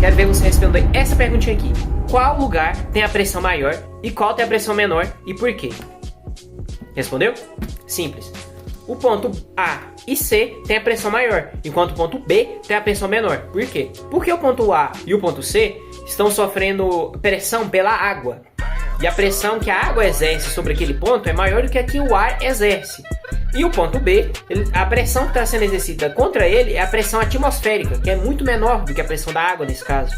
Quero ver você responder essa perguntinha aqui. Qual lugar tem a pressão maior e qual tem a pressão menor e por quê? Respondeu? Simples. O ponto A e C tem a pressão maior, enquanto o ponto B tem a pressão menor. Por quê? Porque o ponto A e o ponto C estão sofrendo pressão pela água. E a pressão que a água exerce sobre aquele ponto é maior do que a que o ar exerce. E o ponto B, a pressão que está sendo exercida contra ele é a pressão atmosférica, que é muito menor do que a pressão da água nesse caso.